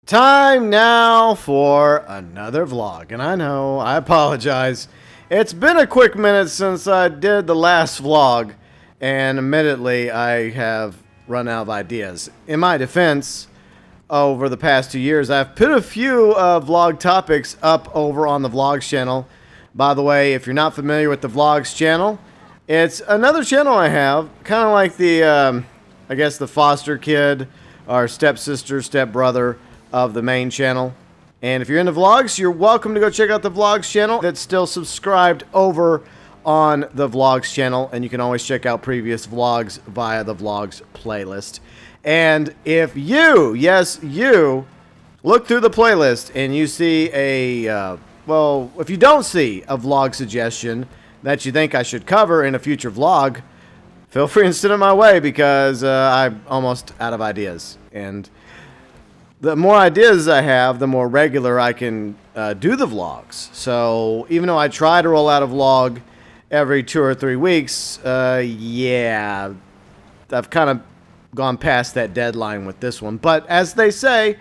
Time now for another vlog. And I know, I apologize. It's been a quick minute since I did the last vlog. And admittedly, I have run out of ideas. In my defense, over the past 2 years, I've put a few vlog topics up over on the Vlogs channel. By the way, if you're not familiar with the Vlogs channel, it's another channel I have. Kind of like the, I guess the foster kid or stepsister, stepbrother of the main channel. And if you're into vlogs, you're welcome to go check out the Vlogs channel. That's still subscribed over on the Vlogs channel, and you can always check out previous vlogs via the Vlogs playlist. And if you, yes, you, look through the playlist and you see a, well, if you don't see a vlog suggestion that you think I should cover in a future vlog, feel free and send it my way because I'm almost out of ideas. And the more ideas I have, the more regular I can do the vlogs. So even though I try to roll out a vlog every 2 or 3 weeks, yeah, I've kind of gone past that deadline with this one. But as they say,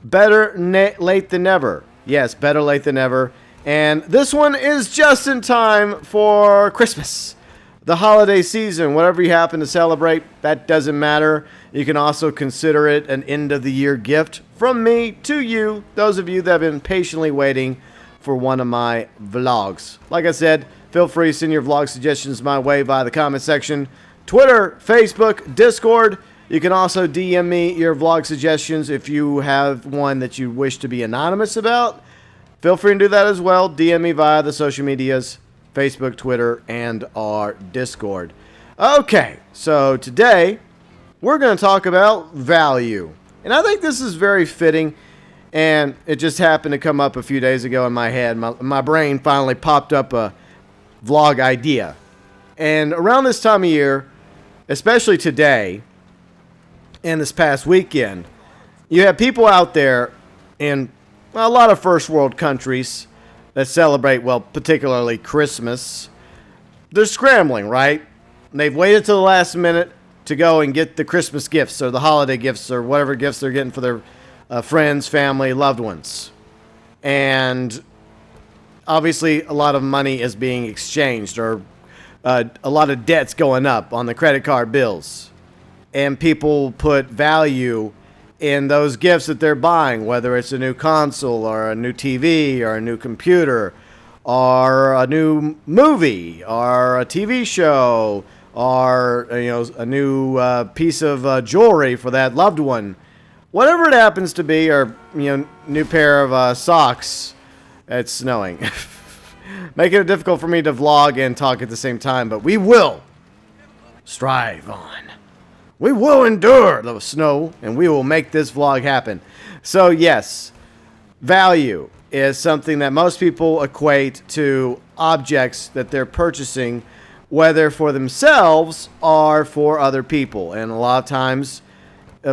better late than never. Yes, better late than never. And this one is just in time for Christmas. The holiday season, whatever you happen to celebrate, that doesn't matter. You can also consider it an end-of-the-year gift from me to you, those of you that have been patiently waiting for one of my vlogs. Like I said, feel free to send your vlog suggestions my way via the comment section. Twitter, Facebook, Discord. You can also DM me your vlog suggestions if you have one that you wish to be anonymous about. Feel free to do that as well. DM me via the social medias. Facebook, Twitter, and our Discord. Okay, so today we're going to talk about value. And I think this is very fitting, and it just happened to come up a few days ago in my head. My brain finally popped up a vlog idea. And around this time of year, especially today and this past weekend, you have people out there in a lot of first world countries that celebrate, well, particularly Christmas. They're scrambling, right? And they've waited till the last minute to go and get the Christmas gifts or the holiday gifts or whatever gifts they're getting for their friends, family, loved ones. And obviously a lot of money is being exchanged, or a lot of debt's going up on the credit card bills. And people put value in those gifts that they're buying, whether it's a new console or a new TV or a new computer or a new movie or a TV show or a new piece of jewelry for that loved one, whatever it happens to be, or new pair of socks. It's snowing, making it difficult for me to vlog and talk at the same time, but we will strive on. We will endure the snow, and we will make this vlog happen. So yes, value is something that most people equate to objects that they're purchasing, whether for themselves or for other people. And a lot of times,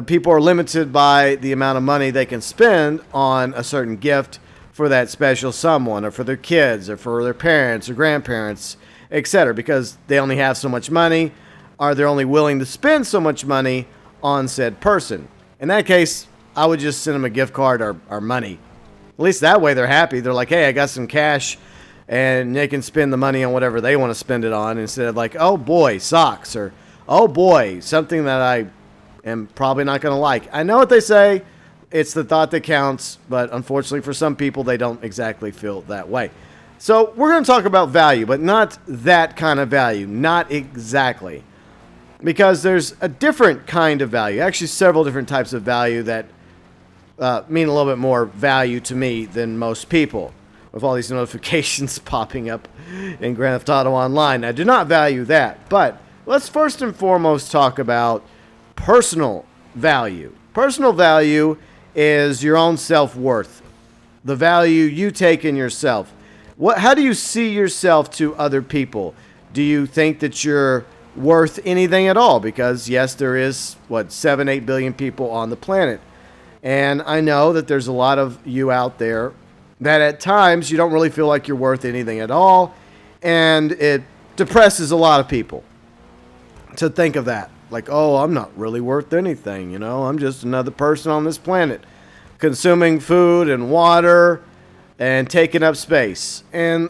people are limited by the amount of money they can spend on a certain gift for that special someone, or for their kids, or for their parents or grandparents, etc., because they only have so much money, or they're only willing to spend so much money on said person. In that case, I would just send them a gift card or money. At least that way they're happy. They're like, hey, I got some cash, and they can spend the money on whatever they want to spend it on, instead of like, oh boy, socks, or oh boy, something that I am probably not going to like. I know what they say, it's the thought that counts, but unfortunately for some people, they don't exactly feel that way. So we're going to talk about value, but not that kind of value. Not exactly. Because there's a different kind of value, actually several different types of value that mean a little bit more value to me than most people. With all these notifications popping up in Grand Theft Auto Online, I do not value that. But let's first and foremost talk about personal value. Personal value is your own self-worth, the value you take in yourself. How do you see yourself to other people? Do you think that you're worth anything at all? Because yes, there is 7-8 billion people on the planet, and I know that there's a lot of you out there that at times you don't really feel like you're worth anything at all, and it depresses a lot of people to think of that, like, oh, I'm not really worth anything, I'm just another person on this planet. consuming food and water and taking up space. And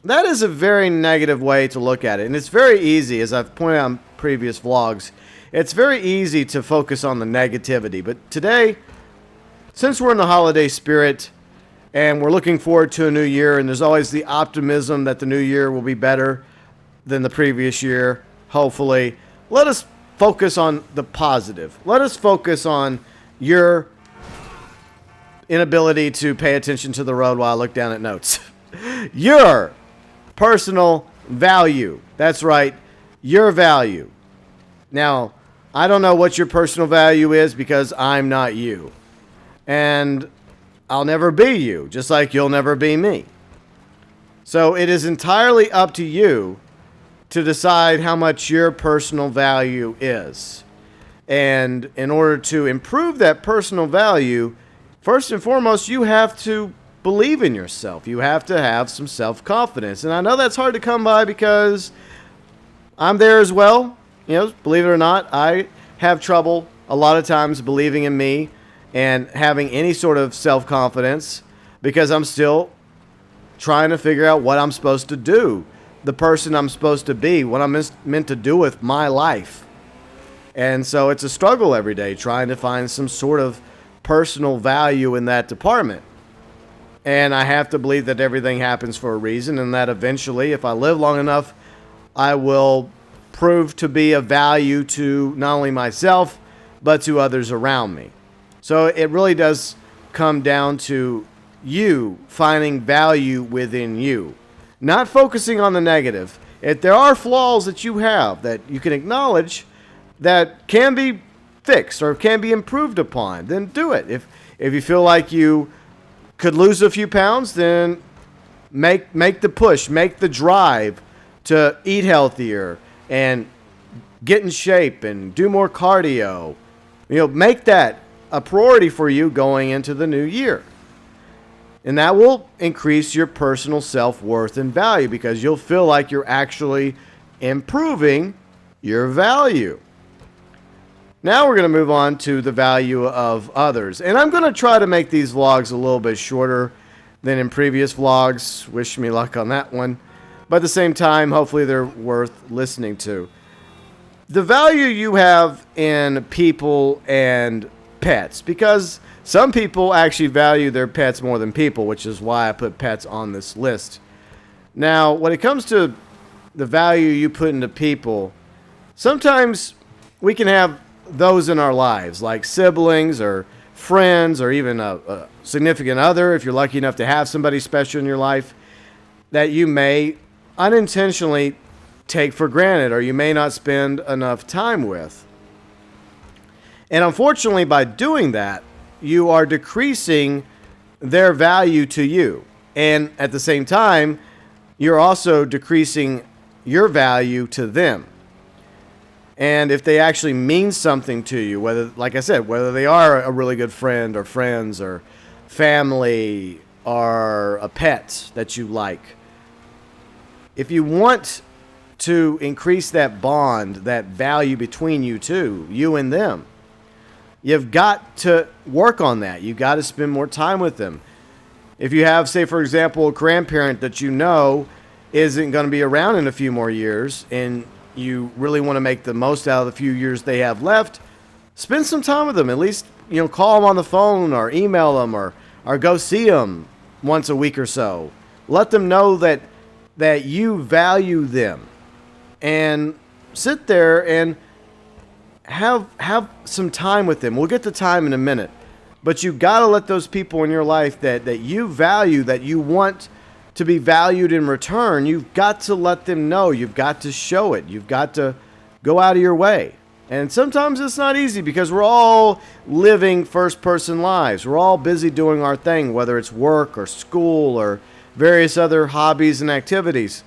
that is a very negative way to look at it. And it's very easy, as I've pointed out in previous vlogs, it's very easy to focus on the negativity. But today, since we're in the holiday spirit and we're looking forward to a new year, and there's always the optimism that the new year will be better than the previous year, hopefully, let us focus on the positive. Let us focus on your inability to pay attention to the road while I look down at notes. Your personal value. That's right, your value. Now, I don't know what your personal value is because I'm not you. And I'll never be you, just like you'll never be me. So it is entirely up to you to decide how much your personal value is. And in order to improve that personal value, first and foremost, you have to believe in yourself. You have to have some self-confidence. And I know that's hard to come by because I'm there as well. You know, believe it or not, I have trouble a lot of times believing in me and having any sort of self-confidence because I'm still trying to figure out what I'm supposed to do, the person I'm supposed to be, what I'm meant to do with my life. And so it's a struggle every day trying to find some sort of personal value in that department. And I have to believe that everything happens for a reason and that eventually, if I live long enough, I will prove to be of value to not only myself, but to others around me. So it really does come down to you finding value within you, not focusing on the negative. If there are flaws that you have that you can acknowledge that can be fixed or can be improved upon, then do it. If you feel like you could lose a few pounds, then make the push, make the drive to eat healthier and get in shape and do more cardio. You know, make that a priority for you going into the new year. And that will increase your personal self-worth and value because you'll feel like you're actually improving your value. Now we're going to move on to the value of others. And I'm going to try to make these vlogs a little bit shorter than in previous vlogs. Wish me luck on that one. But at the same time, hopefully they're worth listening to. The value you have in people and pets, because some people actually value their pets more than people, which is why I put pets on this list. Now, when it comes to the value you put into people, sometimes we can have those in our lives, like siblings or friends or even a significant other, if you're lucky enough to have somebody special in your life, that you may unintentionally take for granted or you may not spend enough time with. And unfortunately, by doing that, you are decreasing their value to you. And at the same time, you're also decreasing your value to them. And if they actually mean something to you, whether, like I said, whether they are a really good friend or friends or family or a pet that you like, if you want to increase that bond, that value between you two, you and them, you've got to work on that. You've got to spend more time with them. If you have, say, for example, a grandparent that you know isn't going to be around in a few more years and you really want to make the most out of the few years they have left, spend some time with them. At least, call them on the phone or email them or go see them once a week or so. Let them know that you value them. And sit there and have some time with them. We'll get to time in a minute. But you got to let those people in your life that you value, that you want to be valued in return, you've got to let them know. You've got to show it. You've got to go out of your way. And sometimes it's not easy because we're all living first-person lives. We're all busy doing our thing, whether it's work or school or various other hobbies and activities.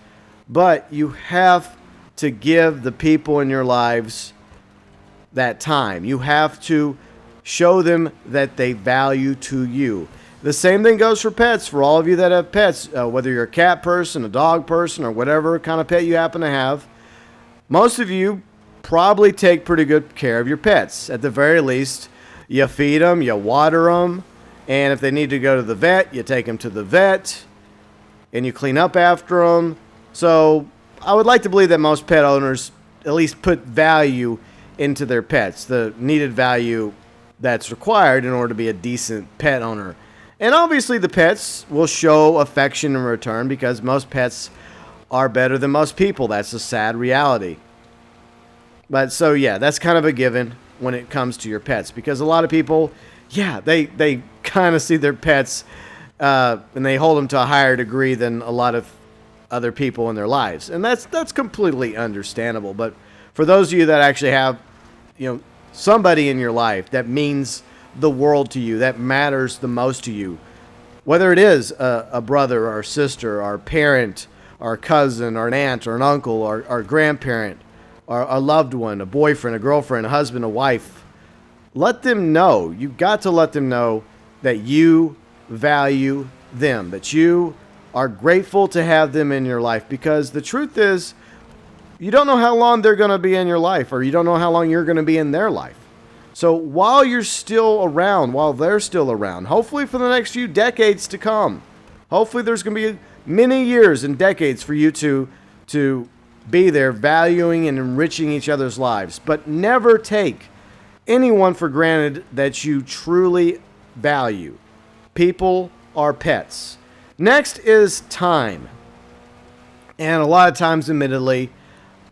But you have to give the people in your lives that time. You have to show them that they value to you. The same thing goes for pets. For all of you that have pets, whether you're a cat person, a dog person, or whatever kind of pet you happen to have, most of you probably take pretty good care of your pets. At the very least, you feed them, you water them, And if they need to go to the vet, you take them to the vet and you clean up after them. So I would like to believe that most pet owners at least put value into their pets, the needed value that's required in order to be a decent pet owner. And obviously the pets will show affection in return because most pets are better than most people. That's a sad reality. But so yeah, that's kind of a given when it comes to your pets, because a lot of people, yeah, they kind of see their pets and they hold them to a higher degree than a lot of other people in their lives. And that's completely understandable. But for those of you that actually have, somebody in your life that means the world to you, that matters the most to you, whether it is a brother or a sister or a parent or a cousin or an aunt or an uncle or a grandparent or a loved one, a boyfriend, a girlfriend, a husband, a wife, let them know. You've got to let them know that you value them, that you are grateful to have them in your life, because the truth is, you don't know how long they're going to be in your life, or you don't know how long you're going to be in their life. So while you're still around, while they're still around, hopefully for the next few decades to come, hopefully there's going to be many years and decades for you to be there, valuing and enriching each other's lives. But never take anyone for granted that you truly value. People are pets. Next is time. And a lot of times, admittedly,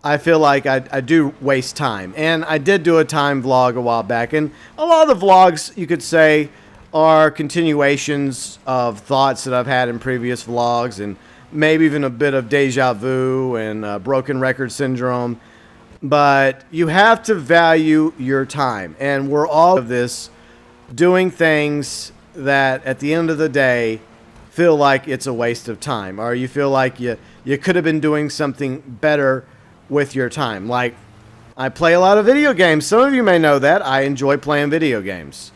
I feel like I do waste time. And I did do a time vlog a while back. And a lot of the vlogs, you could say, are continuations of thoughts that I've had in previous vlogs, and maybe even a bit of deja vu and broken record syndrome. But you have to value your time. And we're all of this doing things that at the end of the day feel like it's a waste of time, or you feel like you could have been doing something better with your time. Like, I play a lot of video games. Some of you may know that. I enjoy playing video games.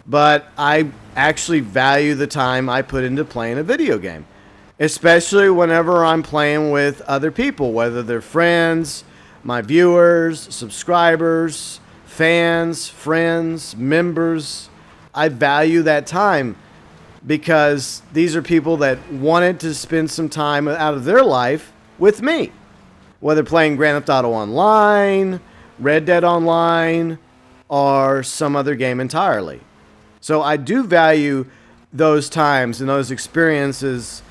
But I actually value the time I put into playing a video game, especially whenever I'm playing with other people, whether they're friends, my viewers, subscribers, fans, friends, members. I value that time because these are people that wanted to spend some time out of their life with me, whether playing Grand Theft Auto Online, Red Dead Online, or some other game entirely. So I do value those times and those experiences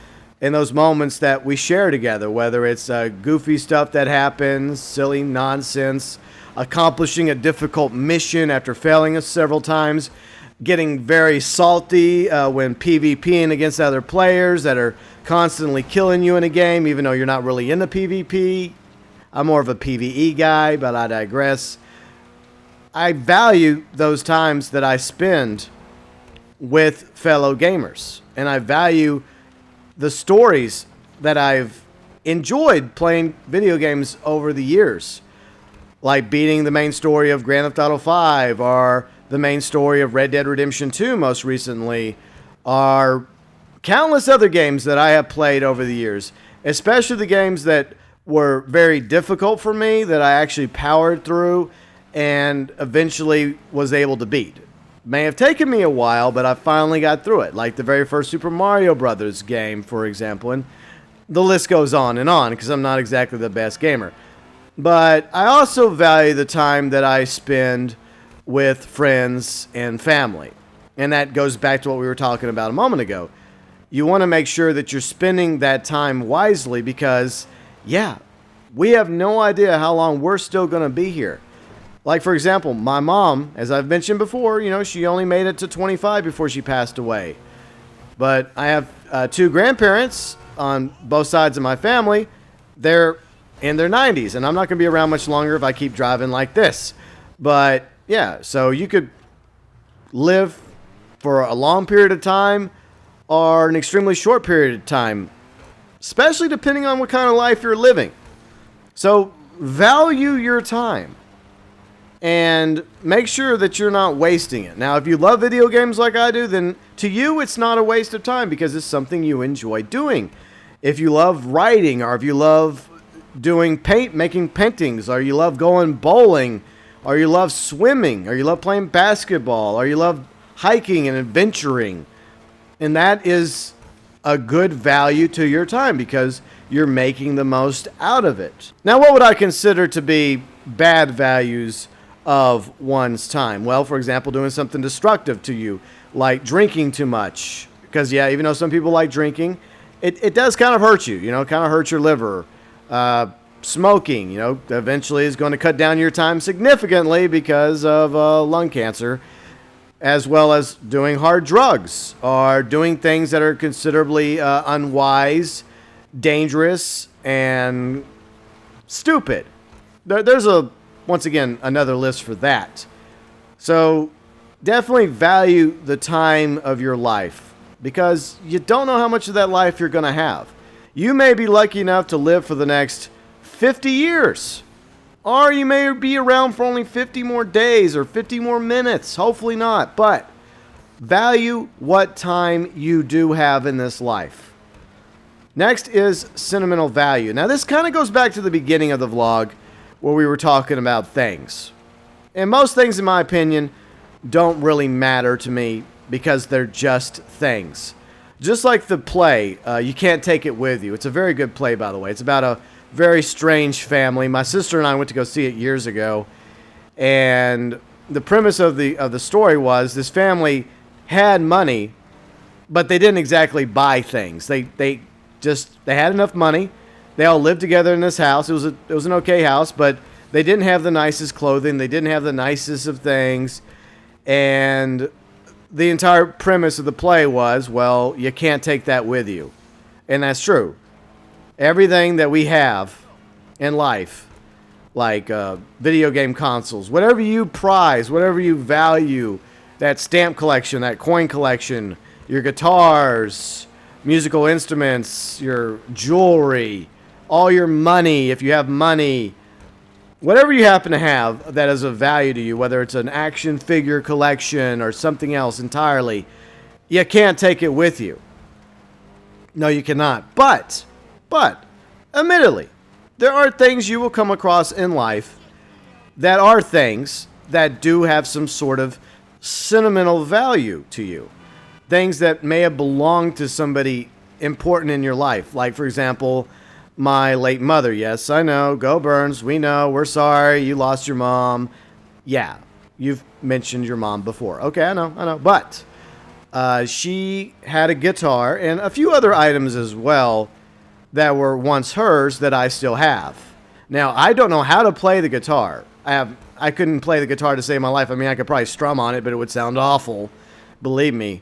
and those moments that we share together, whether it's goofy stuff that happens, silly nonsense, accomplishing a difficult mission after failing us several times, getting very salty when PvPing against other players that are constantly killing you in a game, even though you're not really into PvP. I'm more of a PvE guy, but I digress. I value those times that I spend with fellow gamers, and I value the stories that I've enjoyed playing video games over the years, like beating the main story of Grand Theft Auto 5, or the main story of Red Dead Redemption 2 most recently, or countless other games that I have played over the years, especially the games that were very difficult for me that I actually powered through and eventually was able to beat. May have taken me a while, but I finally got through it, like the very first Super Mario Brothers game, for example, and the list goes on because I'm not exactly the best gamer. But I also value the time that I spend with friends and family, and that goes back to what we were talking about a moment ago. You want to make sure that you're spending that time wisely because, yeah, we have no idea how long we're still going to be here. Like, for example, my mom, as I've mentioned before, she only made it to 25 before she passed away. But I have two grandparents on both sides of my family. They're in their 90s, and I'm not going to be around much longer if I keep driving like this. But, yeah, so you could live for a long period of time or an extremely short period of time, especially depending on what kind of life you're living. So value your time and make sure that you're not wasting it. Now, if you love video games like I do, then to you it's not a waste of time because it's something you enjoy doing. If you love writing, or if you love doing making paintings, or you love going bowling, or you love swimming, or you love playing basketball, or you love hiking and adventuring. And that is a good value to your time because you're making the most out of it. Now, what would I consider to be bad values of one's time? Well, for example, doing something destructive to you, like drinking too much. Because, yeah, even though some people like drinking, it does kind of hurt you, kind of hurt your liver. Smoking, eventually is going to cut down your time significantly because of lung cancer, as well as doing hard drugs or doing things that are considerably unwise, dangerous, and stupid. There's once again, another list for that. So definitely value the time of your life because you don't know how much of that life you're going to have. You may be lucky enough to live for the next 50 years. Or you may be around for only 50 more days or 50 more minutes. Hopefully not. But value what time you do have in this life. Next is sentimental value. Now this kind of goes back to the beginning of the vlog where we were talking about things. And most things, in my opinion, don't really matter to me because they're just things. Just like the play, You Can't Take It With You. It's a very good play, by the way. It's about a very strange family. My sister and I went to go see it years ago, and the premise of the story was this family had money, but they didn't exactly buy things. They had enough money. They all lived together in this house. It was an okay house, but they didn't have the nicest clothing. They didn't have the nicest of things, and the entire premise of the play was, well, you can't take that with you, and that's true. Everything that we have in life, like video game consoles, whatever you prize, whatever you value, that stamp collection, that coin collection, your guitars, musical instruments, your jewelry, all your money, if you have money, whatever you happen to have that is of value to you, whether it's an action figure collection or something else entirely, you can't take it with you. No, you cannot. But, admittedly, there are things you will come across in life that are things that do have some sort of sentimental value to you. Things that may have belonged to somebody important in your life. Like, for example, my late mother. Yes, I know. Go Burns. We know. We're sorry. You lost your mom. Yeah, you've mentioned your mom before. Okay, I know. But she had a guitar and a few other items as well that were once hers that I still have. Now, I don't know how to play the guitar. I couldn't play the guitar to save my life. I mean, I could probably strum on it, but it would sound awful. Believe me.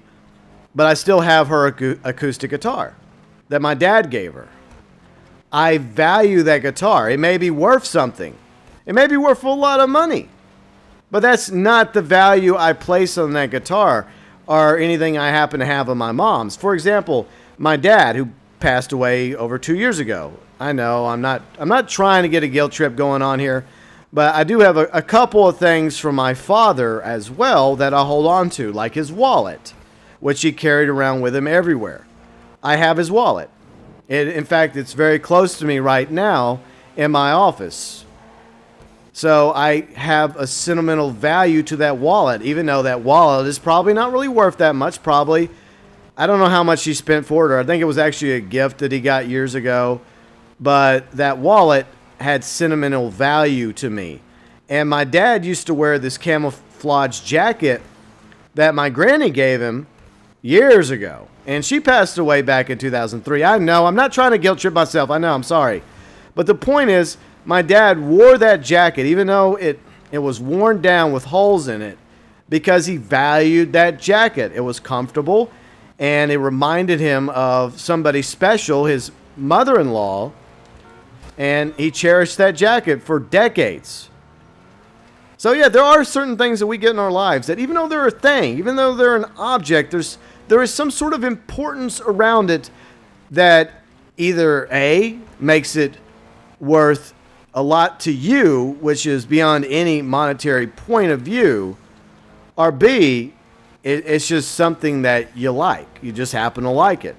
But I still have her acoustic guitar that my dad gave her. I value that guitar. It may be worth something. It may be worth a lot of money. But that's not the value I place on that guitar or anything I happen to have on my mom's. For example, my dad, who passed away over 2 years ago. I know I'm not trying to get a guilt trip going on here, but I do have a couple of things from my father as well that I hold on to, like his wallet, which he carried around with him everywhere. I have his wallet. In fact, it's very close to me right now in my office. So I have a sentimental value to that wallet, even though that wallet is probably not really worth that much. Probably, I don't know how much he spent for it, or I think it was actually a gift that he got years ago. But that wallet had sentimental value to me. And my dad used to wear this camouflage jacket that my granny gave him years ago. And she passed away back in 2003. I know, I'm not trying to guilt trip myself. I know, I'm sorry. But the point is, my dad wore that jacket, even though it was worn down with holes in it, because he valued that jacket. It was comfortable, and it reminded him of somebody special, his mother-in-law, and he cherished that jacket for decades. So yeah, there are certain things that we get in our lives that even though they're a thing, even though they're an object, there is some sort of importance around it that either A, makes it worth a lot to you, which is beyond any monetary point of view, or B, it's just something that you like. You just happen to like it.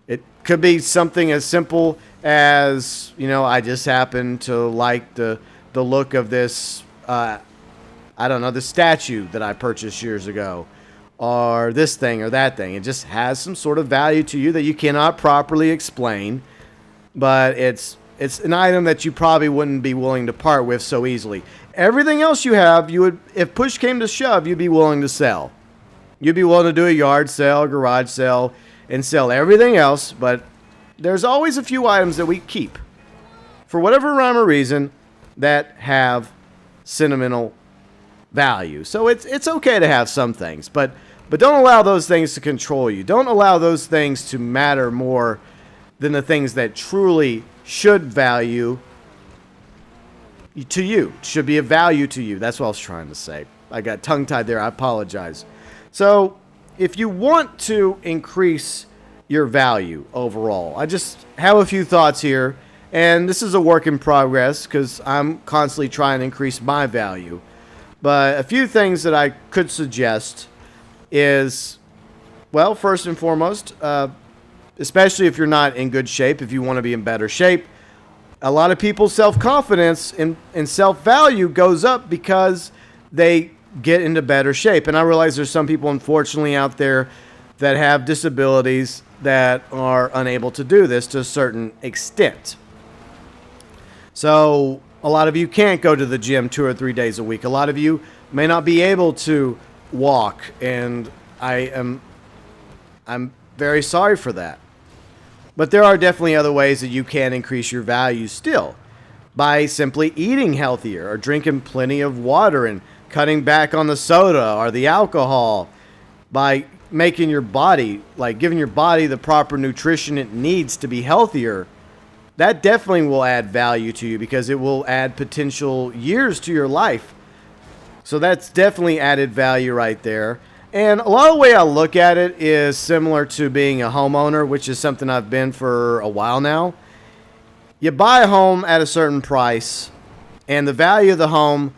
It could be something as simple as, I just happen to like the look of this, the statue that I purchased years ago. or this thing or that thing. It just has some sort of value to you that you cannot properly explain, but it's an item that you probably wouldn't be willing to part with so easily. Everything else you have, you would, if push came to shove, you'd be willing to sell. You'd be willing to do a yard sale, garage sale, and sell everything else, but there's always a few items that we keep, for whatever rhyme or reason, that have sentimental value. So it's okay to have some things, but don't allow those things to control you. Don't allow those things to matter more than the things that truly should value to you. Should be of value to you. That's what I was trying to say. I got tongue-tied there. I apologize. So if you want to increase your value overall, I just have a few thoughts here, and this is a work in progress because I'm constantly trying to increase my value. But a few things that I could suggest is, well, first and foremost, especially if you're not in good shape, if you want to be in better shape, a lot of people's self-confidence and self-value goes up because they get into better shape. And I realize there's some people, unfortunately, out there that have disabilities that are unable to do this to a certain extent. So a lot of you can't go to the gym 2 or 3 days a week. A lot of you may not be able to walk, and I'm very sorry for that. But there are definitely other ways that you can increase your value still, by simply eating healthier or drinking plenty of water and cutting back on the soda or the alcohol, by making your body, like giving your body the proper nutrition it needs to be healthier. That definitely will add value to you because it will add potential years to your life. So that's definitely added value right there. And a lot of the way I look at it is similar to being a homeowner, which is something I've been for a while now. You buy a home at a certain price, and the value of the home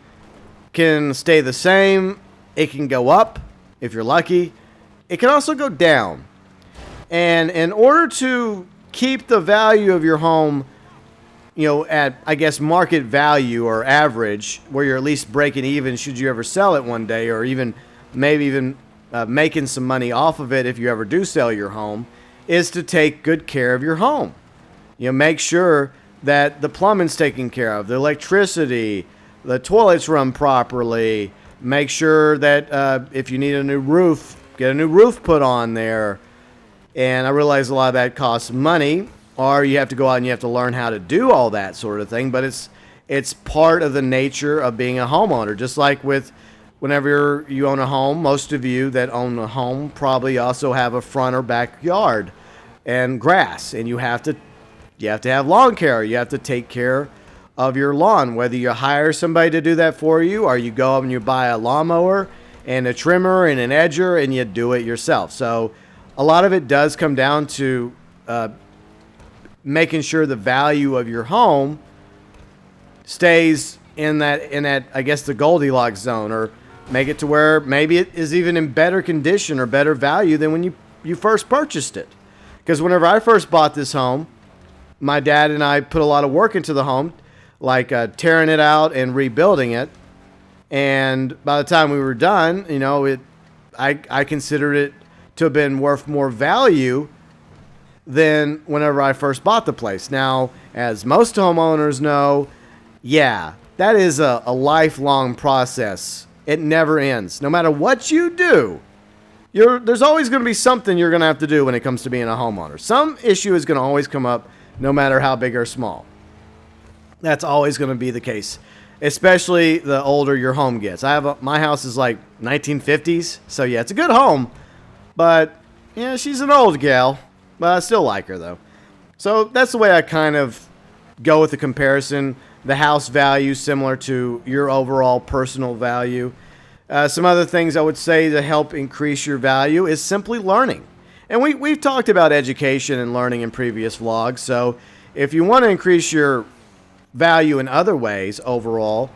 can stay the same. It can go up if you're lucky. It can also go down. And in order to keep the value of your home, at, I guess, market value or average, where you're at least breaking even should you ever sell it one day, or maybe even making some money off of it if you ever do sell your home, is to take good care of your home. Make sure that the plumbing's taken care of, the electricity, the toilets run properly. Make sure that if you need a new roof, get a new roof put on there. And I realize a lot of that costs money, or you have to go out and you have to learn how to do all that sort of thing. But it's part of the nature of being a homeowner. Just like with whenever you own a home, most of you that own a home probably also have a front or backyard and grass, and you have to have lawn care. You have to take care of your lawn, whether you hire somebody to do that for you, or you go up and you buy a lawnmower and a trimmer and an edger and you do it yourself. So a lot of it does come down to making sure the value of your home stays in that, I guess, the Goldilocks zone, or make it to where maybe it is even in better condition or better value than when you first purchased it. Because whenever I first bought this home, my dad and I put a lot of work into the home, like tearing it out and rebuilding it. And by the time we were done, I considered it to have been worth more value than whenever I first bought the place. Now, as most homeowners know, that is a lifelong process. It never ends. No matter what you do, there's always going to be something you're going to have to do when it comes to being a homeowner. Some issue is going to always come up, no matter how big or small. That's always going to be the case, especially the older your home gets. My house is like 1950s, so yeah, it's a good home, but she's an old gal, but I still like her though. So that's the way I kind of go with the comparison. The house value similar to your overall personal value. Some other things I would say to help increase your value is simply learning. And we've talked about education and learning in previous vlogs. So if you want to increase your value in other ways overall,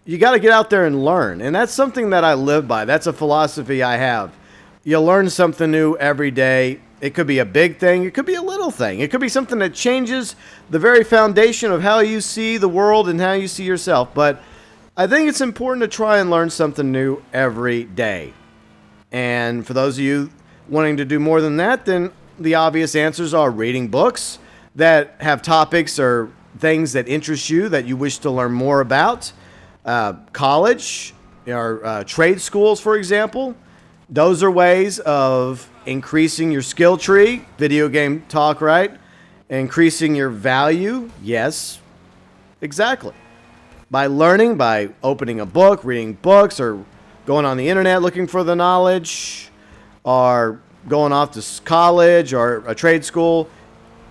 you got to get out there and learn. And that's something that I live by. That's a philosophy I have. You learn something new every day. It could be a big thing. It could be a little thing. It could be something that changes the very foundation of how you see the world and how you see yourself. But I think it's important to try and learn something new every day. And for those of you wanting to do more than that, then the obvious answers are reading books that have topics or things that interest you that you wish to learn more about, college or trade schools, for example. Those are ways of increasing your skill tree, video game talk, right? Increasing your value, yes, exactly. By learning, by opening a book, reading books, or going on the internet looking for the knowledge, or going off to college or a trade school,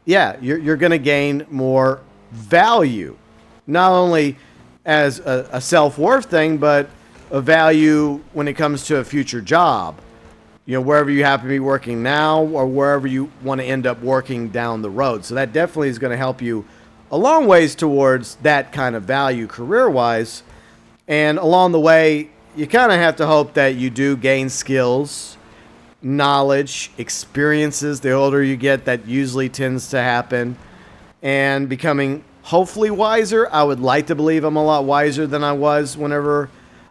yeah, you're going to gain more value. Not only as a self-worth thing, but a value when it comes to a future job. You know, wherever you happen to be working now or wherever you want to end up working down the road. So that definitely is going to help you a long ways towards that kind of value career-wise. And along the way, you kind of have to hope that you do gain skills, knowledge, experiences. The older you get, that usually tends to happen. And becoming hopefully wiser. I would like to believe I'm a lot wiser than I was whenever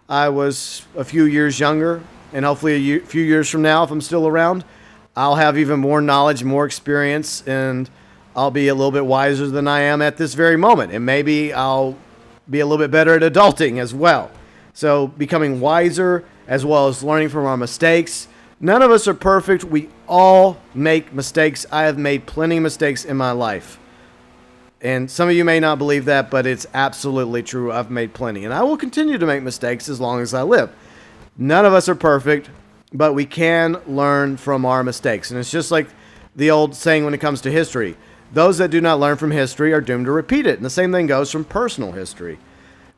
I was a few years younger. And hopefully a few years from now, if I'm still around, I'll have even more knowledge, more experience, and I'll be a little bit wiser than I am at this very moment. And maybe I'll be a little bit better at adulting as well. So becoming wiser as well as learning from our mistakes. None of us are perfect. We all make mistakes. I have made plenty of mistakes in my life. And some of you may not believe that, but it's absolutely true. I've made plenty. And I will continue to make mistakes as long as I live. None of us are perfect, but we can learn from our mistakes. And it's just like the old saying when it comes to history. Those that do not learn from history are doomed to repeat it. And the same thing goes from personal history.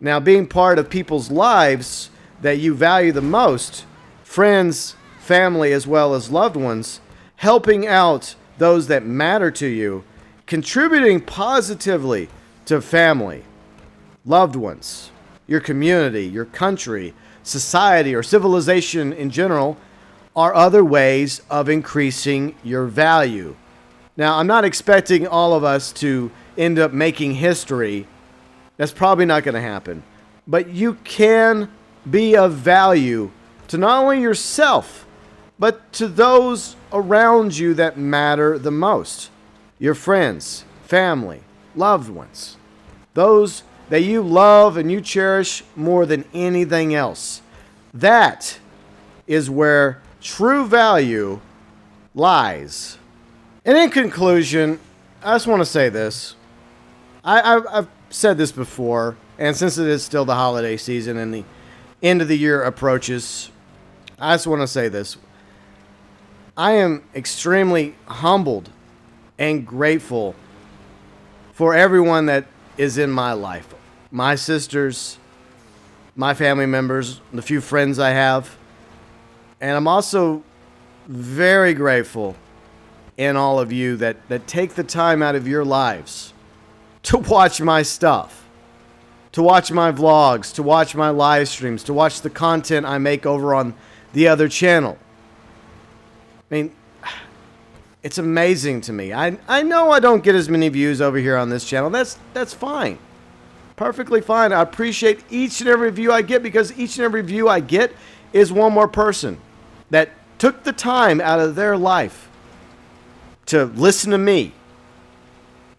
Now, being part of people's lives that you value the most, friends, family, as well as loved ones, helping out those that matter to you, contributing positively to family, loved ones, your community, your country, society, or civilization in general, are other ways of increasing your value. Now, I'm not expecting all of us to end up making history. That's probably not going to happen. But you can be of value to not only yourself, but to those around you that matter the most. Your friends, family, loved ones. Those that you love and you cherish more than anything else. That is where true value lies. And in conclusion, I just want to say this. I've said this before, and since it is still the holiday season and the end of the year approaches, I just want to say this. I am extremely humbled and grateful for everyone that is in my life. My sisters, my family members, the few friends I have. And I'm also very grateful in all of you that take the time out of your lives to watch my stuff, to watch my vlogs, to watch my live streams, to watch the content I make over on the other channel. I mean, it's amazing to me. I know I don't get as many views over here on this channel. That's fine. Perfectly fine. I appreciate each and every view I get because each and every view I get is one more person that took the time out of their life to listen to me.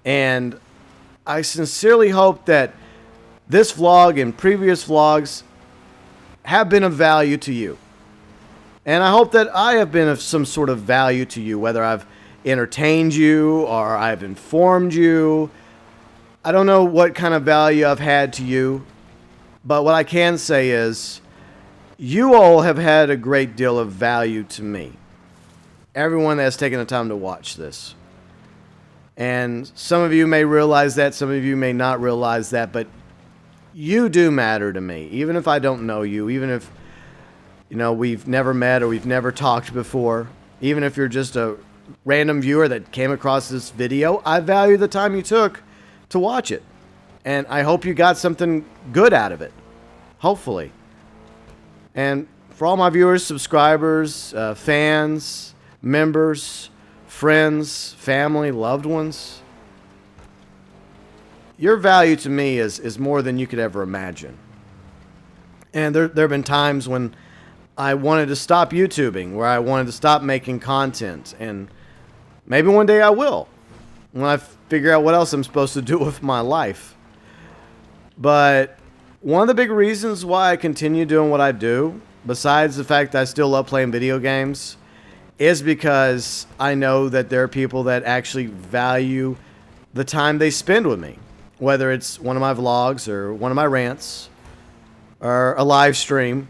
And I sincerely hope that this vlog and previous vlogs have been of value to you. And I hope that I have been of some sort of value to you, whether I've entertained you or I've informed you. I don't know what kind of value I've had to you, but what I can say is you all have had a great deal of value to me. Everyone that has taken the time to watch this. And some of you may realize that, some of you may not realize that, but you do matter to me. Even if I don't know you, even if we've never met or we've never talked before, even if you're just a random viewer that came across this video, I value the time you took to watch it. And I hope you got something good out of it. Hopefully. And for all my viewers, subscribers, fans, members, friends, family, loved ones, your value to me is more than you could ever imagine. And there have been times when I wanted to stop YouTubing, where I wanted to stop making content. And maybe one day I will, when I figure out what else I'm supposed to do with my life. But one of the big reasons why I continue doing what I do, besides the fact that I still love playing video games, is because I know that there are people that actually value the time they spend with me. Whether it's one of my vlogs or one of my rants or a live stream,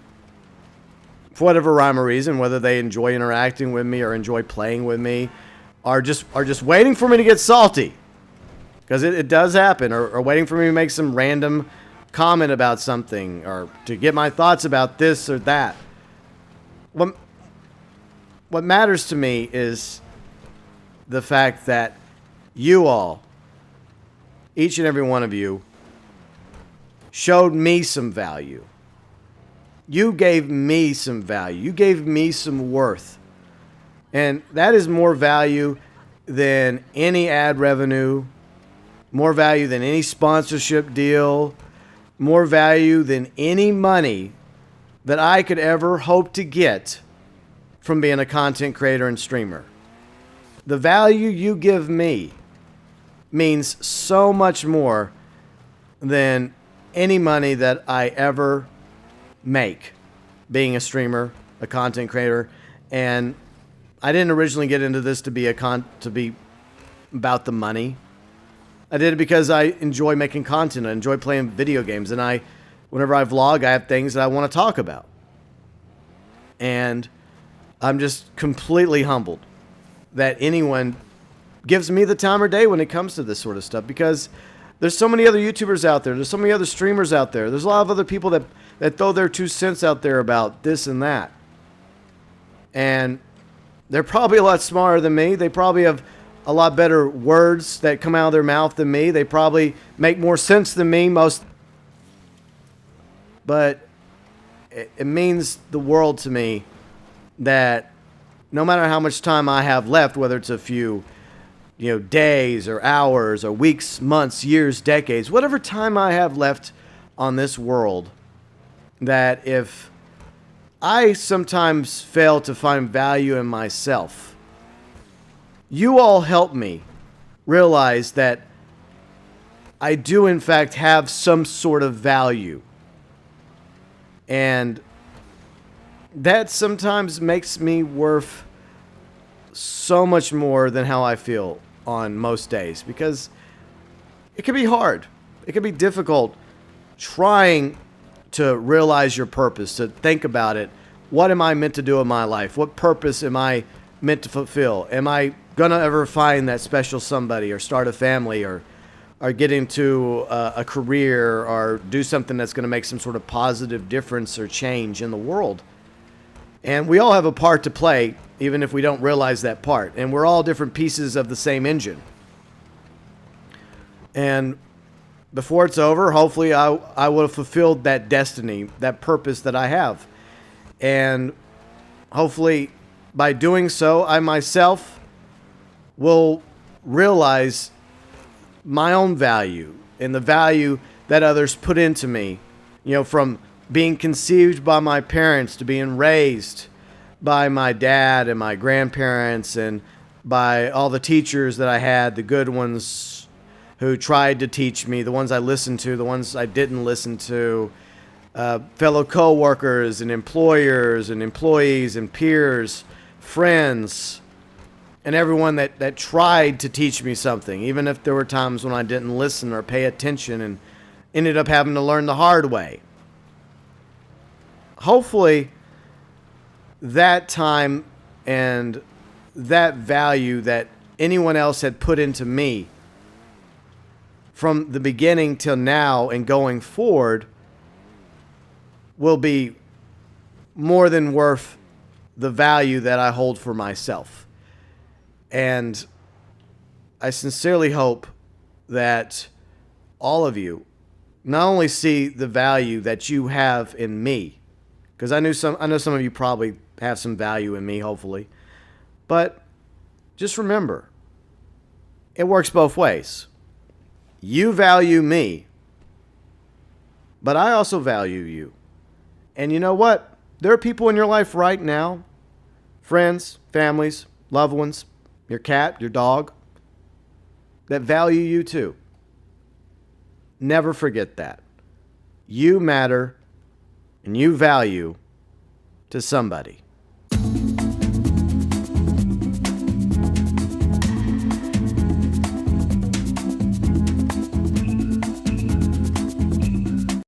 for whatever rhyme or reason, whether they enjoy interacting with me or enjoy playing with me, are just waiting for me to get salty. Because it does happen, or waiting for me to make some random comment about something, or to get my thoughts about this or that. What matters to me is the fact that you all, each and every one of you, showed me some value. You gave me some value. You gave me some worth. And that is more value than any ad revenue, more value than any sponsorship deal, more value than any money that I could ever hope to get from being a content creator and streamer. The value you give me means so much more than any money that I ever make being a streamer, a content creator. And I didn't originally get into this to be about the money. I did it because I enjoy making content. I enjoy playing video games, and whenever I vlog, I have things that I want to talk about. And I'm just completely humbled that anyone gives me the time of day when it comes to this sort of stuff, because there's so many other YouTubers out there. There's so many other streamers out there. There's a lot of other people that throw their 2 cents out there about this and that. And they're probably a lot smarter than me. They probably have a lot better words that come out of their mouth than me. They probably make more sense than me most. But it means the world to me that no matter how much time I have left, whether it's a few days or hours or weeks, months, years, decades, whatever time I have left on this world, that if I sometimes fail to find value in myself, you all help me realize that I do in fact have some sort of value. And that sometimes makes me worth so much more than how I feel on most days, because it can be hard. It can be difficult trying to realize your purpose, to think about it. What am I meant to do in my life? What purpose am I meant to fulfill? Am I gonna ever find that special somebody, or start a family, or get into a career, or do something that's going to make some sort of positive difference or change in the world? And we all have a part to play, even if we don't realize that part. And we're all different pieces of the same engine. And before it's over, hopefully I will have fulfilled that destiny, that purpose that I have. And hopefully by doing so, I myself will realize my own value and the value that others put into me, from being conceived by my parents to being raised by my dad and my grandparents, and by all the teachers that I had, the good ones who tried to teach me, the ones I listened to, the ones I didn't listen to, fellow co-workers and employers and employees and peers, friends, and everyone that tried to teach me something, even if there were times when I didn't listen or pay attention and ended up having to learn the hard way. Hopefully, that time and that value that anyone else had put into me from the beginning till now and going forward will be more than worth the value that I hold for myself. And I sincerely hope that all of you not only see the value that you have in me, because I know some of you probably have some value in me, hopefully, but just remember, it works both ways. You value me, but I also value you. And you know what? There are people in your life right now, friends, families, loved ones, your cat, your dog, that value you too. Never forget that. You matter and you value to somebody.